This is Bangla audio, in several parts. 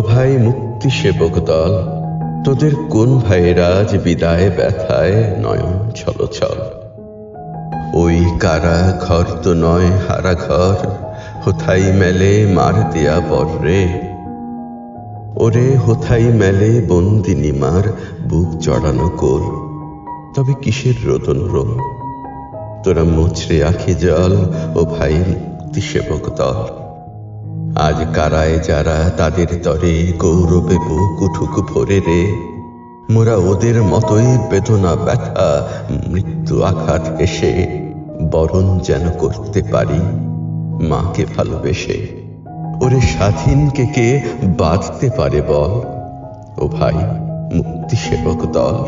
ভাই মুক্তি সেবক দল, তোদের কোন ভাইয়েরা আজ বিদায় ব্যথায় নয়ন ছলছল। ওই কারা ঘর তো নয় হারা ঘর, হোথাই মেলে মার দেয়া বর্রে। ওরে হোথাই মেলে বন্দিনী মার বুক জড়ানো কোল, তবে কিসের রোদন রোল। তোরা মুচড়ে আখি জল ও ভাই মুক্তি সেবক দল। আজ কারায় যারা তাদের তরে গৌরবে বুক উঠুক ভরে রে। মোরা ওদের মতোই বেদনা ব্যথা মৃত্যু আঘাত এসে বরণ যেন করতে পারি মাকে ভালোবেসে। ওরে স্বাধীনকে কে বাঁধতে পারে বল, ও ভাই মুক্তি সেবক দল।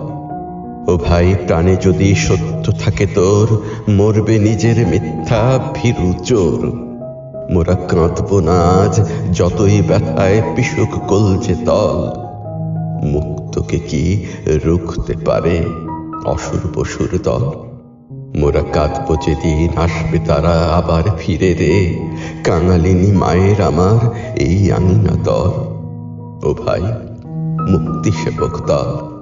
ও ভাই প্রাণে যদি সত্য থাকে তোর, মরবে নিজের মিথ্যা ভীরু চোর। মোরা কাঁদব না আজ যতই ব্যথায় পিশুক কলজে তল। মুক্তকে কি রুখতে পারে অসুর পশুর দল। মোরা কাঁদব যেদিন আসবে তারা আবার ফিরে রে, কাঙালিনী মায়ের আমার এই আঙিনা দল। ও ভাই মুক্তি সেবক দল।